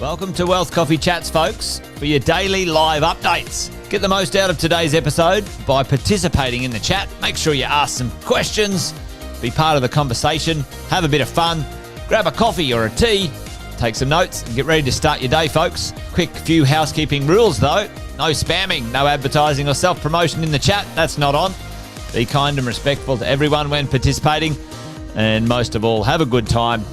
Welcome to Wealth Coffee Chats, folks, for your daily live updates. Get the most out of today's episode by participating in the chat. Make sure you ask some questions, be part of the conversation, have a bit of fun, grab a coffee or a tea, take some notes, and get ready to start your day, folks. Quick few housekeeping rules, though. No spamming, no advertising or self-promotion in the chat. That's not on. Be kind and respectful to everyone when participating. And most of all, have a good time.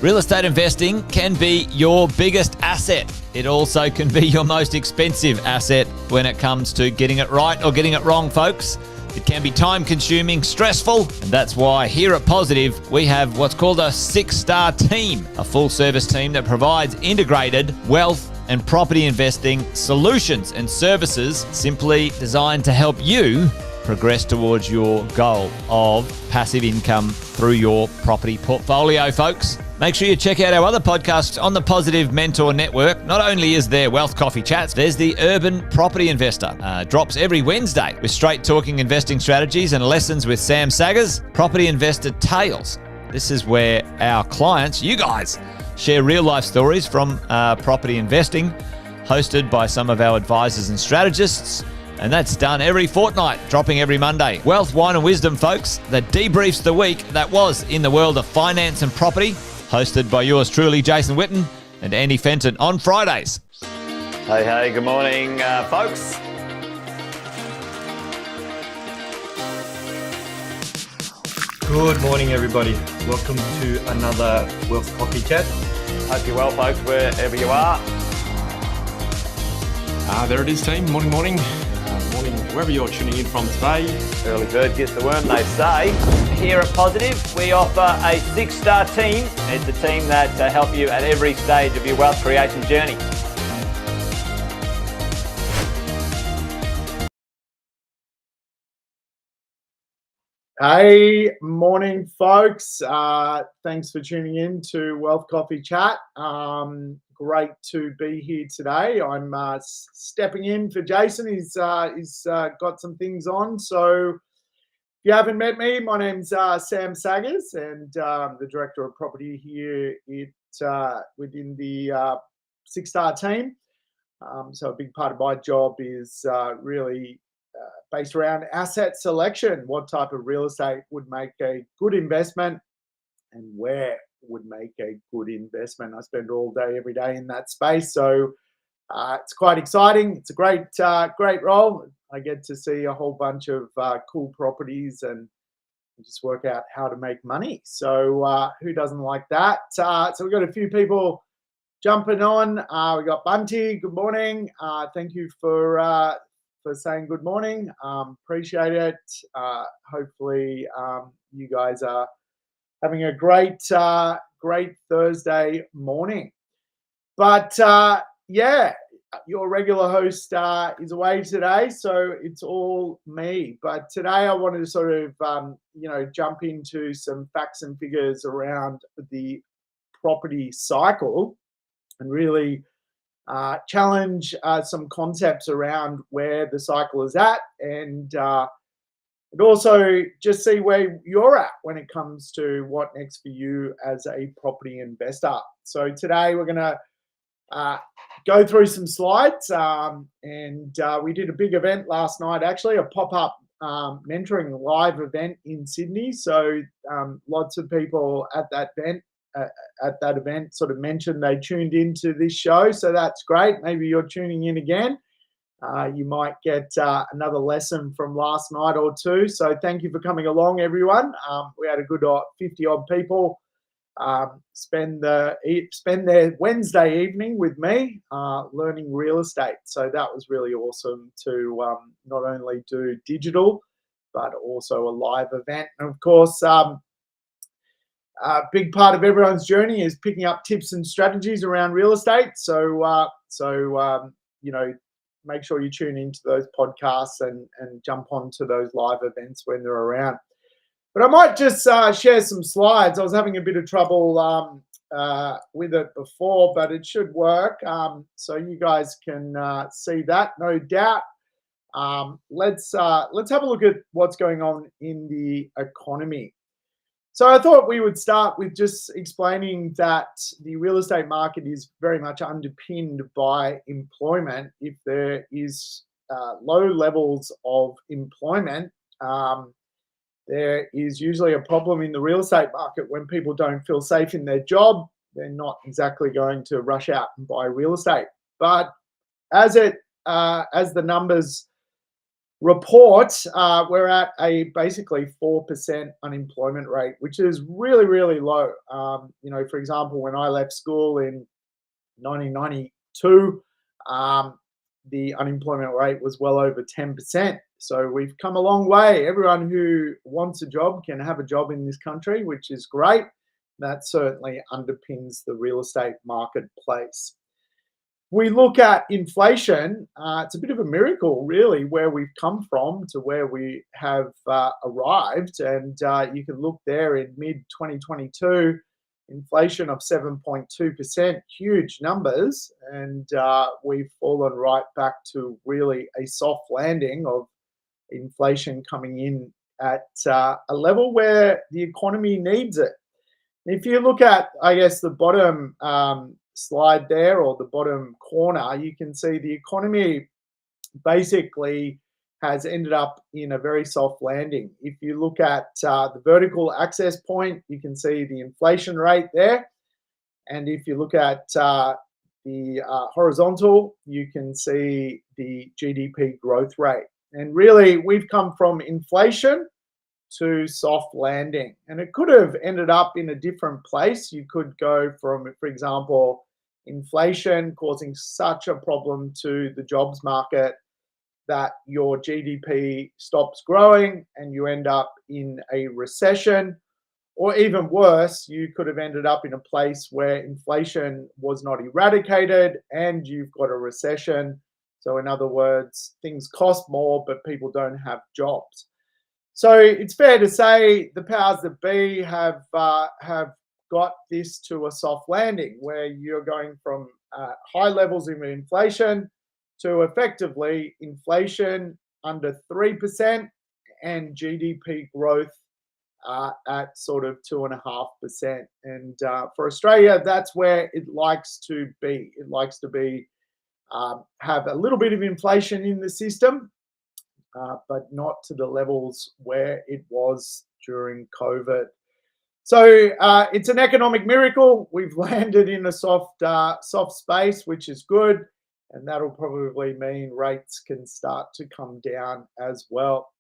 Real estate investing can be your biggest asset. It also can be your most expensive asset when it comes to getting it right or getting it wrong, folks. It can be time-consuming, stressful, and that's why here at Positive, we have what's called a 6-star team, a full-service team that provides integrated wealth and property investing solutions and services simply designed to help you progress towards your goal of passive income through your property portfolio, folks. Make sure you check out our other podcasts on the Positive Mentor Network. Not only is there Wealth Coffee Chats, there's the Urban Property Investor. Drops every Wednesday with straight talking investing strategies and lessons with Sam Saggers. Property Investor Tales. This is where our clients, you guys, share real life stories from property investing, hosted by some of our advisors and strategists. And that's done every fortnight, dropping every Monday. Wealth, Wine and Wisdom, folks, that debriefs the week that was in the world of finance and property, hosted by yours truly, Jason Witten and Andy Fenton on Fridays. Hey, good morning, folks. Good morning, everybody. Welcome to another Wealth Coffee Chat. Hope you're well, folks, wherever you are. There it is, team. Morning. Morning, wherever you're tuning in from today. Early bird gets the worm, they say. Here at Positive, we offer a 6-star team. It's a team that help you at every stage of your wealth creation journey. Hey, morning, folks. Thanks for tuning in to Wealth Coffee Chat. Great to be here today. I'm stepping in for Jason. He's got some things on. So if you haven't met me, my name's Sam Saggers, and I'm the Director of Property here within the 6-star team. So a big part of my job is really based around asset selection. What type of real estate would make a good investment and where would make a good investment. I spend all day, every day in that space. So it's quite exciting. It's a great role. I get to see a whole bunch of cool properties and just work out how to make money. So who doesn't like that? So we've got a few people jumping on. We got Bunty. Good morning. Thank you for saying good morning. Appreciate it. Hopefully you guys are having a great Thursday morning. But yeah, your regular host is away today, so it's all me. But today I wanted to sort of jump into some facts and figures around the property cycle and really challenge some concepts around where the cycle is at, and also just see where you're at when it comes to what next for you as a property investor. So today we're going to go through some slides, and we did a big event last night, actually a pop-up mentoring live event in Sydney. So lots of people at that event sort of mentioned they tuned into this show, so that's great. Maybe you're tuning in again. You might get another lesson from last night or two. So thank you for coming along, everyone. We had a good 50-odd people spend their Wednesday evening with me learning real estate. So that was really awesome to not only do digital, but also a live event. And of course, a big part of everyone's journey is picking up tips and strategies around real estate. So make sure you tune into those podcasts and jump onto those live events when they're around. But I might just share some slides. I was having a bit of trouble with it before, but it should work. So you guys can see that, no doubt. Let's have a look at what's going on in the economy. So I thought we would start with just explaining that the real estate market is very much underpinned by employment. If there is low levels of employment, there is usually a problem in the real estate market. When people don't feel safe in their job, they're not exactly going to rush out and buy real estate. But as the numbers report, we're at a basically 4% unemployment rate, which is really, really low. For example, when I left school in 1992, the unemployment rate was well over 10%. So we've come a long way. Everyone who wants a job can have a job in this country, which is great. That certainly underpins the real estate marketplace. We look at inflation, it's a bit of a miracle, really, where we've come from to where we have arrived. And you can look there in mid-2022, inflation of 7.2%, huge numbers. And we've fallen right back to really a soft landing of inflation coming in at a level where the economy needs it. If you look at, I guess, the bottom slide there, or the bottom corner, you can see the economy basically has ended up in a very soft landing. If you look at the vertical access point, you can see the inflation rate there. And if you look at the horizontal, you can see the GDP growth rate. And really, we've come from inflation to soft landing. And it could have ended up in a different place. You could go from, for example, inflation causing such a problem to the jobs market that your GDP stops growing and you end up in a recession. Or even worse, you could have ended up in a place where inflation was not eradicated and you've got a recession. So in other words, things cost more, but people don't have jobs. So it's fair to say the powers that be have got this to a soft landing, where you're going from high levels of inflation to effectively inflation under 3% and GDP growth at sort of 2.5%. And for Australia, that's where it likes to be. It likes to be have a little bit of inflation in the system, but not to the levels where it was during COVID. So it's an economic miracle. We've landed in a soft space, which is good, and that'll probably mean rates can start to come down as well.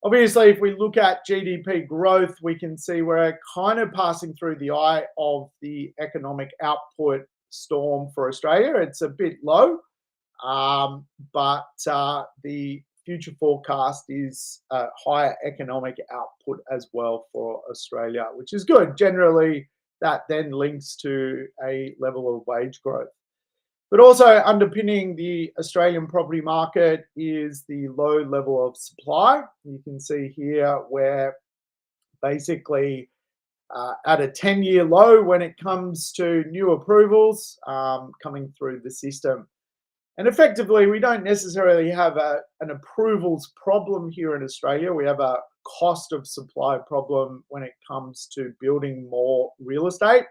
Obviously, if we look at GDP growth, we can see we're kind of passing through the eye of the economic output storm for Australia. It's a bit low, but the future forecast is a higher economic output as well for Australia, which is good. Generally, that then links to a level of wage growth. But also underpinning the Australian property market is the low level of supply. You can see here where basically at a 10-year low when it comes to new approvals coming through the system. And effectively, we don't necessarily have an approvals problem here in Australia. We have a cost of supply problem when it comes to building more real estate.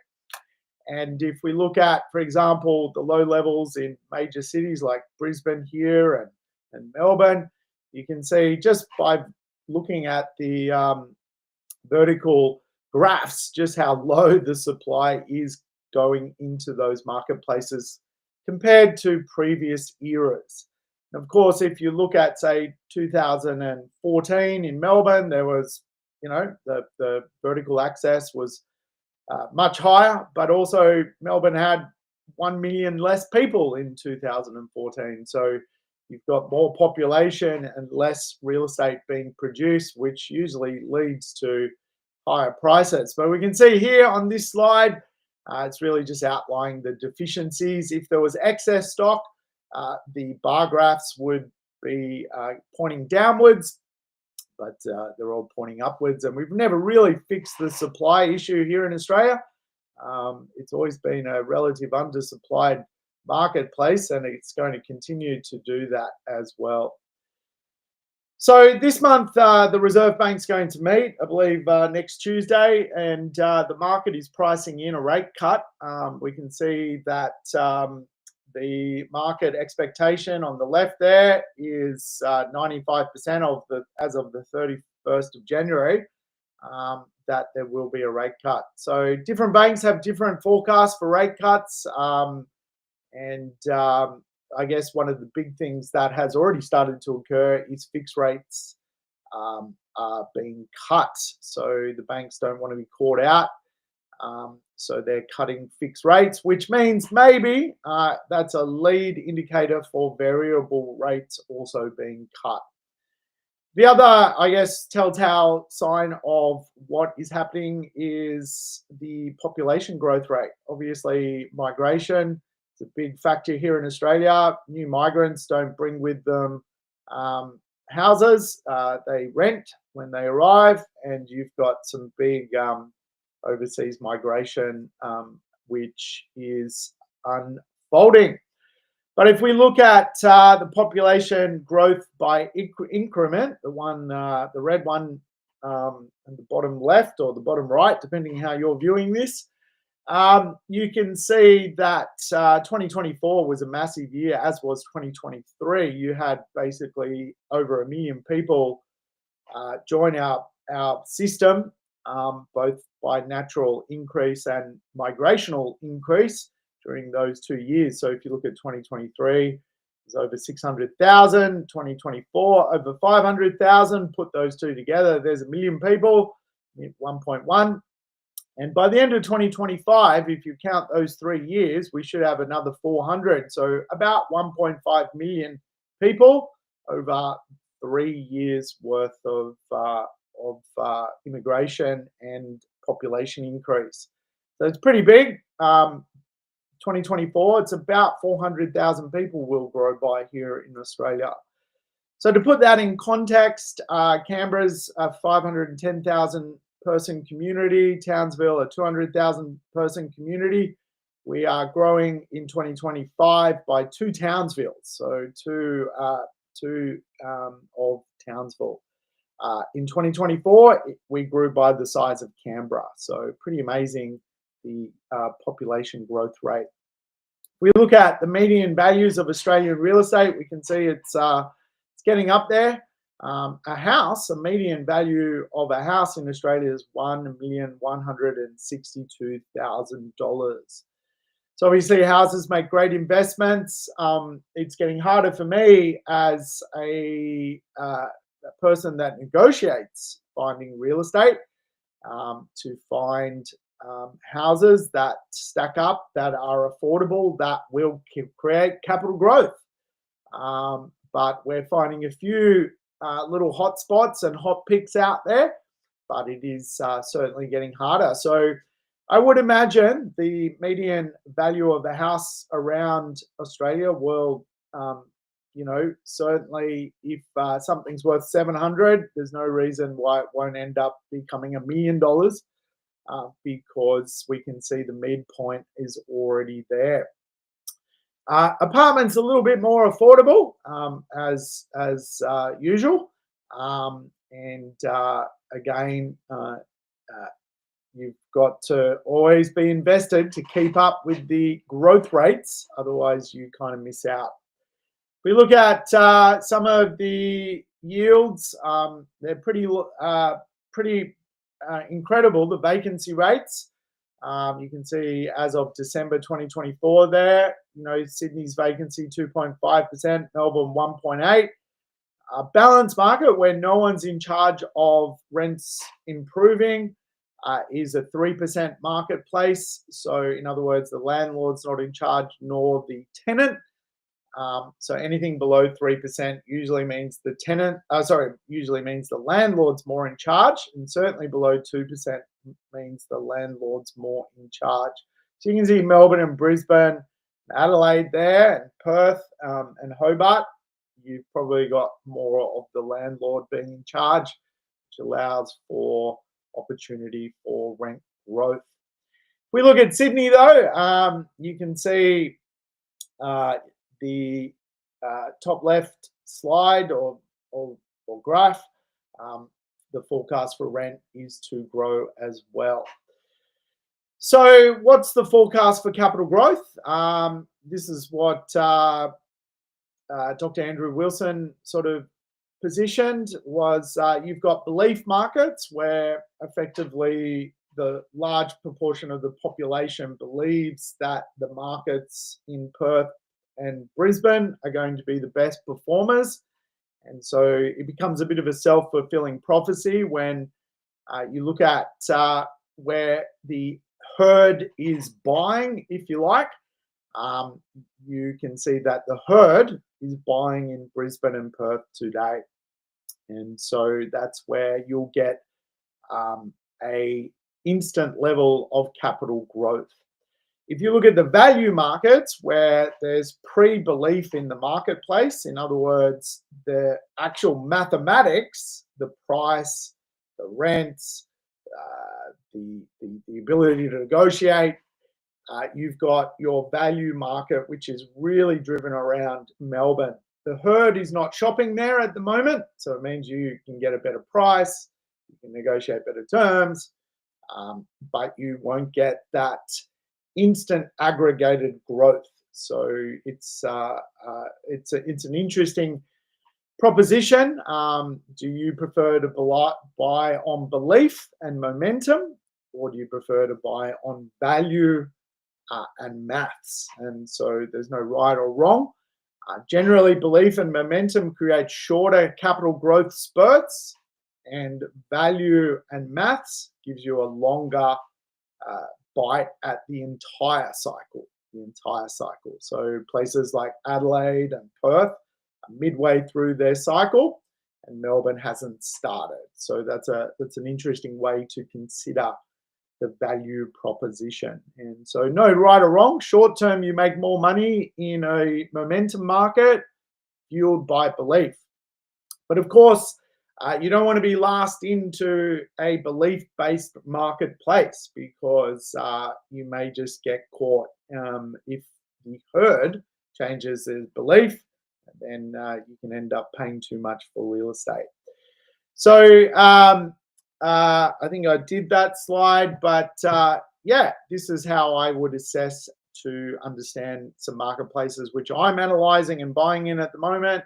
And if we look at, for example, the low levels in major cities like Brisbane here and Melbourne, you can see just by looking at the vertical graphs just how low the supply is going into those marketplaces compared to previous eras. And of course, if you look at, say, 2014 in Melbourne, there was, the vertical access was much higher, but also Melbourne had 1 million less people in 2014. So you've got more population and less real estate being produced, which usually leads to higher prices. But we can see here on this slide, it's really just outlining the deficiencies. If there was excess stock, the bar graphs would be pointing downwards, but they're all pointing upwards. And we've never really fixed the supply issue here in Australia. It's always been a relative undersupplied marketplace, and it's going to continue to do that as well. So this month, the Reserve Bank's going to meet, I believe, next Tuesday, and the market is pricing in a rate cut. We can see that the market expectation on the left there is 95% as of the 31st of January, that there will be a rate cut. So different banks have different forecasts for rate cuts, I guess one of the big things that has already started to occur is fixed rates are being cut. So the banks don't want to be caught out. So they're cutting fixed rates, which means maybe that's a lead indicator for variable rates also being cut. The other, I guess, telltale sign of what is happening is the population growth rate. Obviously, migration is a big factor here in Australia. New migrants don't bring with them houses. They rent when they arrive, and you've got some big overseas migration, which is unfolding. But if we look at the population growth by increment, the red one in the bottom left or the bottom right, depending how you're viewing this, you can see that 2024 was a massive year, as was 2023. You had basically over 1 million people join our system, both by natural increase and migrational increase during those 2 years. So if you look at 2023, it's over 600,000, 2024, over 500,000. Put those two together, there's 1 million people, 1.1. And by the end of 2025, if you count those 3 years, we should have another 400. So about 1.5 million people over 3 years worth of immigration and population increase. So it's pretty big. 2024, it's about 400,000 people will grow by here in Australia. So to put that in context, Canberra's a 510,000 person community, Townsville a 200,000 person community. We are growing in 2025 by 2 Townsvilles, so two of Townsville. In 2024, we grew by the size of Canberra, so pretty amazing, the population growth rate. We look at the median values of Australian real estate, we can see it's getting up there. A median value of a house in Australia is $1,162,000. So obviously houses make great investments. It's getting harder for me as a person that negotiates finding real estate to find houses that stack up, that are affordable, that will create capital growth. But we're finding a few little hot spots and hot picks out there, but it is certainly getting harder. So I would imagine the median value of a house around Australia will, certainly if something's worth 700, there's no reason why it won't end up becoming $1 million, because we can see the midpoint is already there. Apartments a little bit more affordable, as usual, again, you've got to always be invested to keep up with the growth rates, otherwise you kind of miss out. We look at some of the yields, they're pretty incredible, the vacancy rates. You can see as of December 2024 there, Sydney's vacancy 2.5%, Melbourne 1.8%. A balanced market where no one's in charge of rents improving is a 3% marketplace. So in other words, the landlord's not in charge nor the tenant. So anything below 3% usually means the landlord's more in charge, and certainly below 2% means the landlord's more in charge. So you can see Melbourne and Brisbane, Adelaide there, and Perth and Hobart. You've probably got more of the landlord being in charge, which allows for opportunity for rent growth. If we look at Sydney though, you can see the top left slide or or graph, the forecast for rent is to grow as well. So what's the forecast for capital growth? This is what Dr. Andrew Wilson sort of positioned was you've got belief markets where effectively the large proportion of the population believes that the markets in Perth and Brisbane are going to be the best performers. And so it becomes a bit of a self-fulfilling prophecy when you look at where the herd is buying, if you like. You can see that the herd is buying in Brisbane and Perth today. And so that's where you'll get a instant level of capital growth. If you look at the value markets where there's pre-belief in the marketplace, in other words, the actual mathematics, the price, the rents, the ability to negotiate, you've got your value market, which is really driven around Melbourne. The herd is not shopping there at the moment, so it means you can get a better price, you can negotiate better terms, but you won't get that instant aggregated growth. So it's an interesting proposition. Do you prefer to buy on belief and momentum, or do you prefer to buy on value and maths? And so there's no right or wrong. Generally, belief and momentum create shorter capital growth spurts, and value and maths gives you a longer bite at the entire cycle. So places like Adelaide and Perth are midway through their cycle, and Melbourne hasn't started. So that's an interesting way to consider the value proposition. And so no right or wrong. Short term, you make more money in a momentum market fueled by belief. But of course, you don't want to be last into a belief-based marketplace, because you may just get caught if the herd changes its belief, then you can end up paying too much for real estate. So I think I did that slide, but yeah, this is how I would assess to understand some marketplaces which I'm analyzing and buying in at the moment.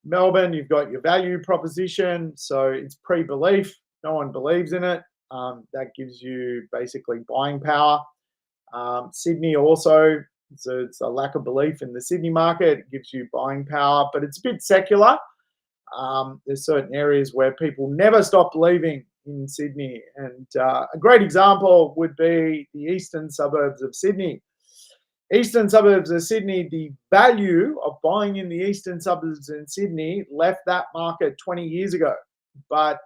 Melbourne, you've got your value proposition, so it's pre-belief. No one believes in it. That gives you basically buying power. Sydney also, so it's a lack of belief in the Sydney market. It gives you buying power, but it's a bit secular. There's certain areas where people never stop believing in Sydney. And a great example would be the eastern suburbs of Sydney. Eastern suburbs of Sydney, the value of buying in the eastern suburbs in Sydney left that market 20 years ago. But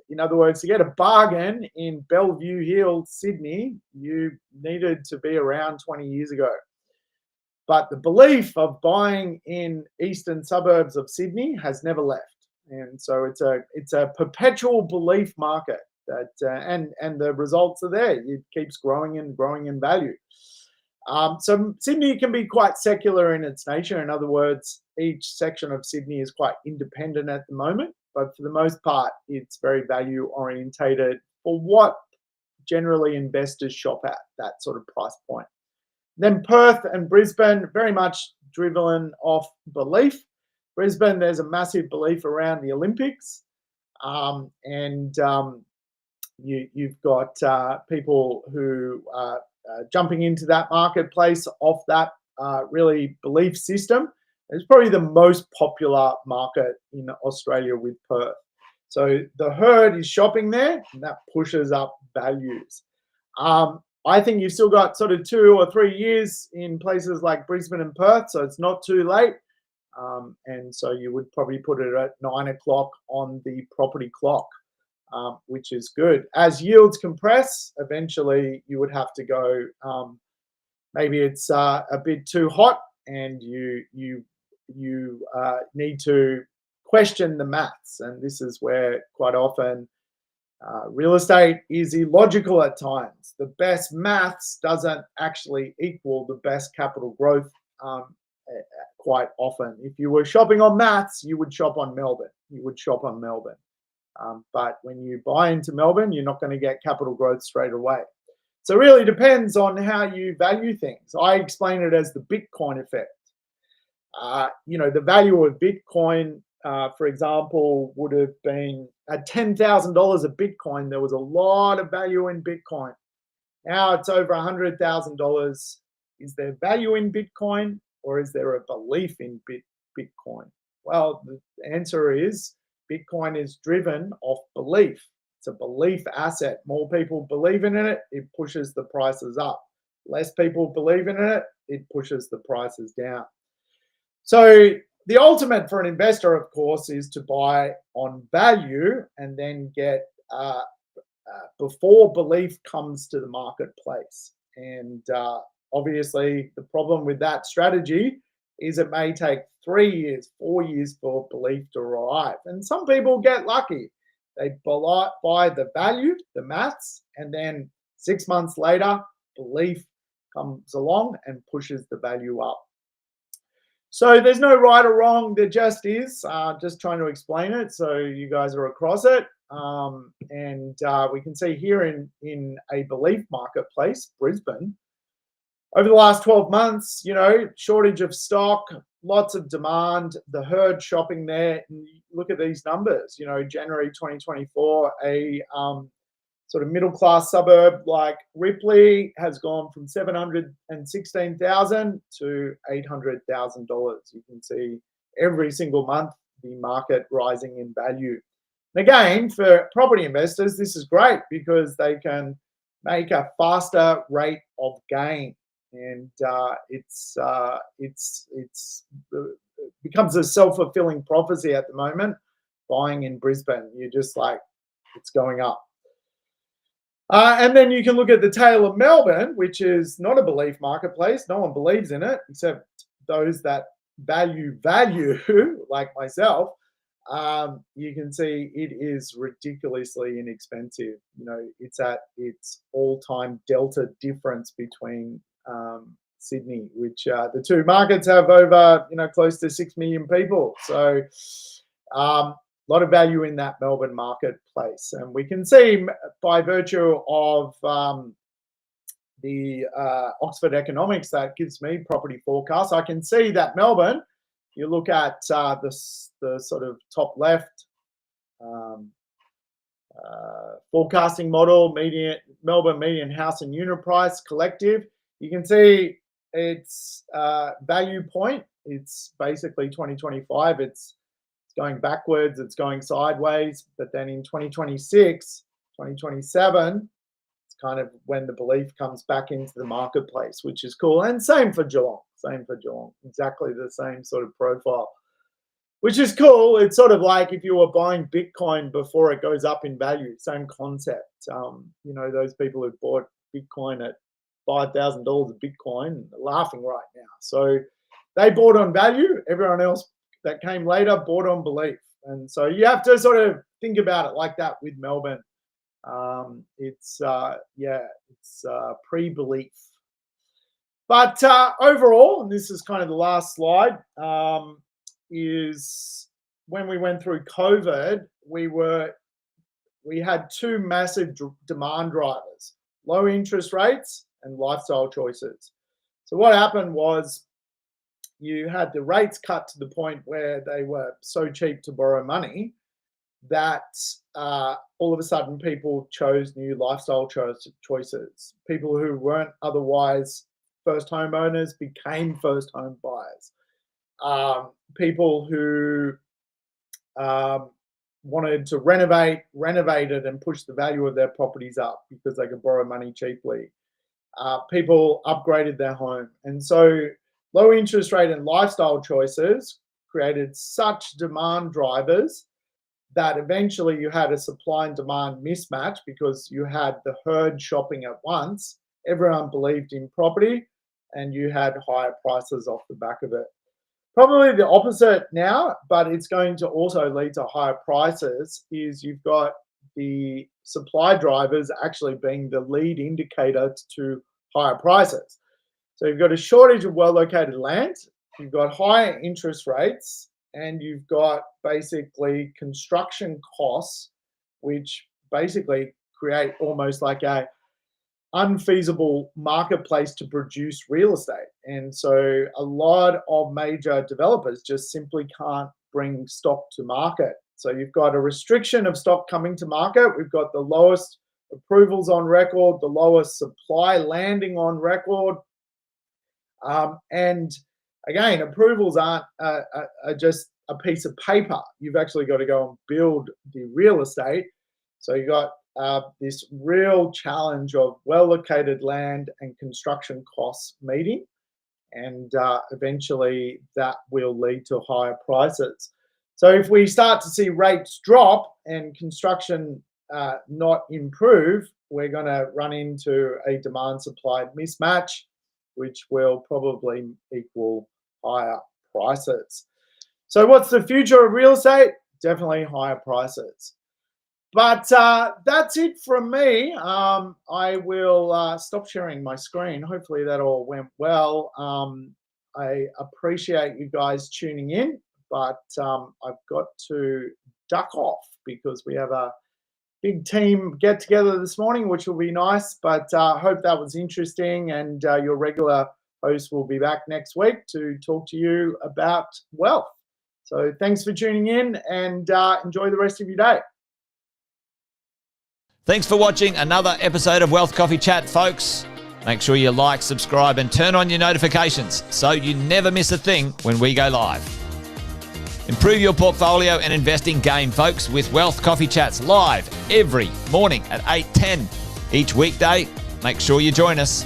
in other words, to get a bargain in Bellevue Hill, Sydney, you needed to be around 20 years ago. But the belief of buying in eastern suburbs of Sydney has never left. And so it's a perpetual belief market that and the results are there. It keeps growing and growing in value. So Sydney can be quite secular in its nature. In other words, each section of Sydney is quite independent at the moment, but for the most part, it's very value orientated for what generally investors shop at, that sort of price point. Then Perth and Brisbane, very much driven off belief. Brisbane, there's a massive belief around the Olympics, you've got people who are jumping into that marketplace off that really belief system. It's probably the most popular market in Australia with Perth. So the herd is shopping there, and that pushes up values. I think you've still got sort of 2 or 3 years in places like Brisbane and Perth, so it's not too late. And so you would probably put it at 9 o'clock on the property clock, which is good. As yields compress, eventually you would have to go, maybe it's a bit too hot and you need to question the maths. And this is where quite often real estate is illogical at times. The best maths doesn't actually equal the best capital growth quite often. If you were shopping on maths, you would shop on Melbourne. But when you buy into Melbourne, you're not going to get capital growth straight away. So it really depends on how you value things. I explain it as the Bitcoin effect. The value of Bitcoin, for example, would have been at $10,000 of Bitcoin. There was a lot of value in Bitcoin. Now it's over $100,000. Is there value in Bitcoin, or is there a belief in Bitcoin? Well, the answer is Bitcoin is driven off belief. It's a belief asset. More people believe in it, it pushes the prices up. Less people believe in it, it pushes the prices down. So the ultimate for an investor, of course, is to buy on value and then get before belief comes to the marketplace. And obviously, the problem with that strategy is it may take 3 years, 4 years for belief to arrive. And some people get lucky. They buy the value, the maths, and then 6 months later, belief comes along and pushes the value up. So there's no right or wrong. There just is. Just trying to explain it so you guys are across it. And we can see here in a belief marketplace, Brisbane, over the last 12 months, shortage of stock, lots of demand, the herd shopping there. And look at these numbers. January 2024, a sort of middle-class suburb like Ripley has gone from $716,000 to $800,000. You can see every single month the market rising in value. And again, for property investors, this is great because they can make a faster rate of gain. And it becomes a self-fulfilling prophecy at the moment. Buying in Brisbane, you're just like, it's going up. And then you can look at the tale of Melbourne, which is not a belief marketplace. No one believes in it except those that value, like myself. You can see it is ridiculously inexpensive. It's at its all-time delta difference between Sydney, which the two markets have over, close to 6 million people. So a lot of value in that Melbourne marketplace. And we can see by virtue of the Oxford Economics that gives me property forecasts, I can see that Melbourne, you look at the sort of top left forecasting model, Melbourne median house and unit price collective, you can see its value point. It's basically 2025. It's going backwards, it's going sideways, but then in 2026, 2027, it's kind of when the belief comes back into the marketplace, which is cool. And same for Geelong, exactly the same sort of profile, which is cool. It's sort of like if you were buying Bitcoin before it goes up in value, same concept. Those people who bought Bitcoin at $5,000 of Bitcoin are laughing right now. So they bought on value, everyone else that came later bought on belief. And so you have to sort of think about it like that with Melbourne. It's pre-belief. But overall, and this is kind of the last slide, is when we went through COVID, we had two massive demand drivers: low interest rates and lifestyle choices. So what happened was you had the rates cut to the point where they were so cheap to borrow money that all of a sudden people chose new lifestyle choices. People who weren't otherwise first homeowners became first home buyers. People who wanted to renovated and push the value of their properties up because they could borrow money cheaply. People upgraded their home. And so low interest rate and lifestyle choices created such demand drivers that eventually you had a supply and demand mismatch because you had the herd shopping at once. Everyone believed in property and you had higher prices off the back of it. Probably the opposite now, but it's going to also lead to higher prices, is you've got the supply drivers actually being the lead indicator to higher prices. So you've got a shortage of well-located land you've got higher interest rates, and you've got basically construction costs, which basically create almost like a unfeasible marketplace to produce real estate. And so a lot of major developers just simply can't bring stock to market. So you've got a restriction of stock coming to market. We've got the lowest approvals on record, the lowest supply landing on record. And again, approvals aren't just a piece of paper. You've actually got to go and build the real estate. So you've got this real challenge of well-located land and construction costs meeting. And eventually that will lead to higher prices. So if we start to see rates drop and construction not improve, we're going to run into a demand-supply mismatch, which will probably equal higher prices. So what's the future of real estate? Definitely higher prices. But that's it from me. I will stop sharing my screen. Hopefully that all went well. I appreciate you guys tuning in, but I've got to duck off because we have a big team get together this morning, which will be nice. But I hope that was interesting, and your regular host will be back next week to talk to you about wealth. So thanks for tuning in, and enjoy the rest of your day. Thanks for watching another episode of Wealth Coffee Chat, folks. Make sure you like, subscribe, and turn on your notifications so you never miss a thing when we go live. Improve your portfolio and investing game, folks, with Wealth Coffee Chats live every morning at 8:10 each weekday. Make sure you join us.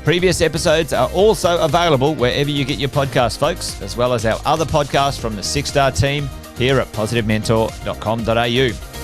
Previous episodes are also available wherever you get your podcasts, folks, as well as our other podcasts from the 6 Star team here at positivementor.com.au.